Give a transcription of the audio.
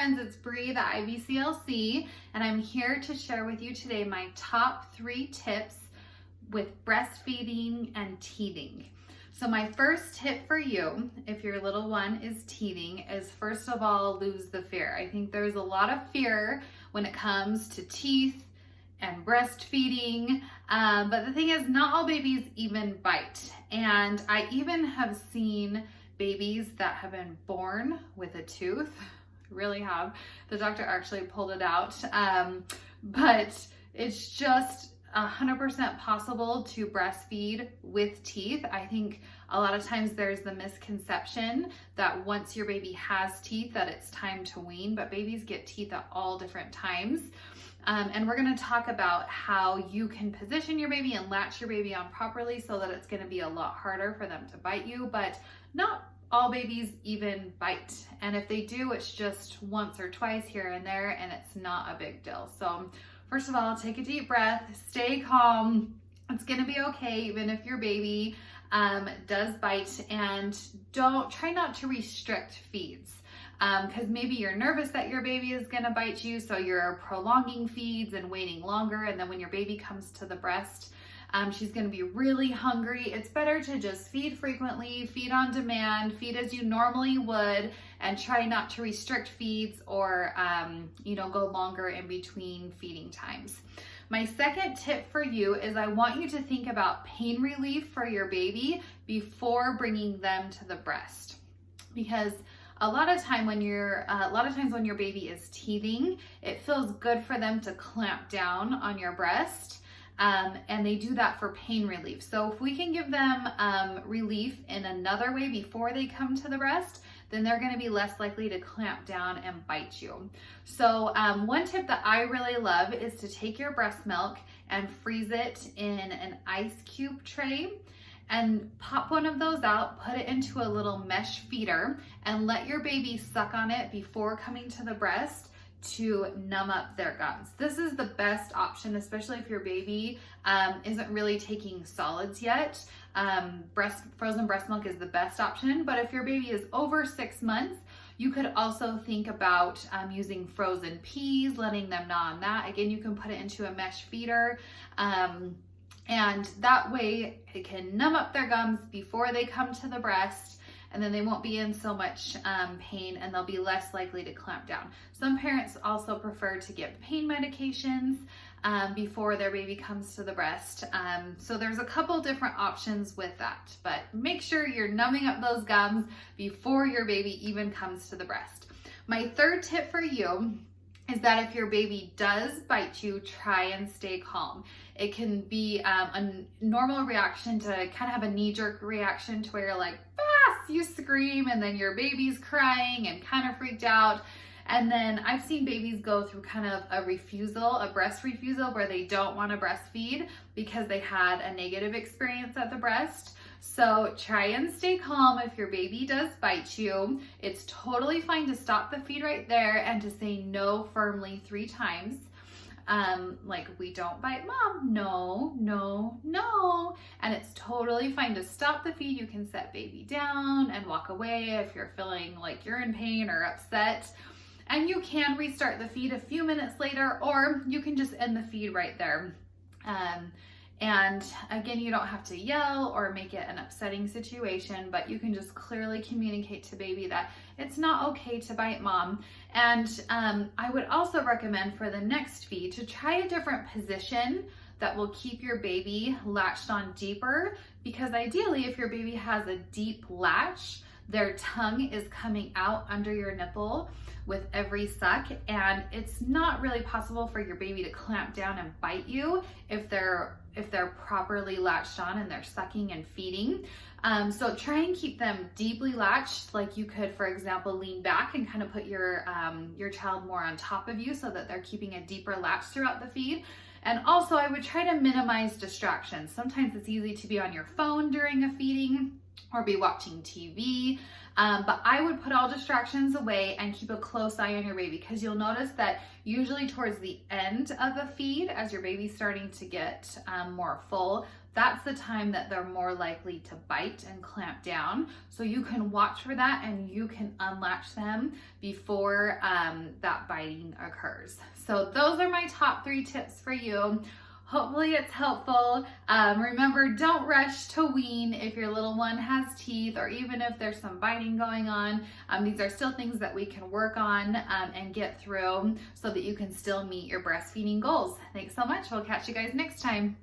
friends, it's Bri the IBCLC, and I'm here to share with you today my top 3 tips with breastfeeding and teething. So my first tip for you, if your little one is teething, is first of all, lose the fear. I think there's a lot of fear when it comes to teeth and breastfeeding, but the thing is, not all babies even bite. And I even have seen babies that have been born with a tooth. Really have. The doctor actually pulled it out, but it's just 100% possible to breastfeed with teeth. I think a lot of times there's the misconception that once your baby has teeth that it's time to wean, but babies get teeth at all different times. And we're going to talk about how you can position your baby and latch your baby on properly so that it's going to be a lot harder for them to bite you, but not all babies even bite. And if they do, it's just once or twice here and there, and it's not a big deal. So first of all, take a deep breath, stay calm. It's going to be okay even if your baby does bite, and try not to restrict feeds. Because maybe you're nervous that your baby is going to bite you, so you're prolonging feeds and waiting longer, and then when your baby comes to the breast, she's going to be really hungry. It's better to just feed frequently, feed on demand, feed as you normally would, and try not to restrict feeds or go longer in between feeding times. My second tip for you is I want you to think about pain relief for your baby before bringing them to the breast, because a lot of times when your baby is teething, it feels good for them to clamp down on your breast. And they do that for pain relief. So if we can give them relief in another way before they come to the breast, then they're going to be less likely to clamp down and bite you. So one tip that I really love is to take your breast milk and freeze it in an ice cube tray, and pop one of those out, put it into a little mesh feeder, and let your baby suck on it before coming to the breast to numb up their gums. This is the best option, especially if your baby isn't really taking solids yet. Frozen breast milk is the best option, but if your baby is over 6 months, you could also think about using frozen peas, letting them gnaw on that. Again, you can put it into a mesh feeder, and that way it can numb up their gums before they come to the breast, and then they won't be in so much pain, and they'll be less likely to clamp down. Some parents also prefer to give pain medications before their baby comes to the breast. So there's a couple different options with that, but make sure you're numbing up those gums before your baby even comes to the breast. My third tip for you is that if your baby does bite you, try and stay calm. It can be a normal reaction to kind of have a knee-jerk reaction to where you're like, you scream, and then your baby's crying and kind of freaked out. And then I've seen babies go through kind of a breast refusal, where they don't want to breastfeed because they had a negative experience at the breast. So try and stay calm. If your baby does bite you, it's totally fine to stop the feed right there and to say no firmly 3 times. Like, we don't bite mom, no, no, no. And it's totally fine to stop the feed. You can set baby down and walk away if you're feeling like you're in pain or upset. And you can restart the feed a few minutes later, or you can just end the feed right there. And again, you don't have to yell or make it an upsetting situation, but you can just clearly communicate to baby that it's not okay to bite mom. And I would also recommend for the next feed to try a different position that will keep your baby latched on deeper, because ideally if your baby has a deep latch, their tongue is coming out under your nipple with every suck, and it's not really possible for your baby to clamp down and bite you if they're properly latched on and they're sucking and feeding. So try and keep them deeply latched. Like, you could, for example, lean back and kind of put your child more on top of you so that they're keeping a deeper latch throughout the feed. And also, I would try to minimize distractions. Sometimes it's easy to be on your phone during a feeding. or be watching TV. But I would put all distractions away and keep a close eye on your baby, because you'll notice that usually towards the end of the feed, as your baby's starting to get more full, that's the time that they're more likely to bite and clamp down. So you can watch for that and you can unlatch them before that biting occurs. So those are my top 3 tips for you. Hopefully it's helpful. Remember, don't rush to wean if your little one has teeth, or even if there's some biting going on. These are still things that we can work on and get through so that you can still meet your breastfeeding goals. Thanks so much. We'll catch you guys next time.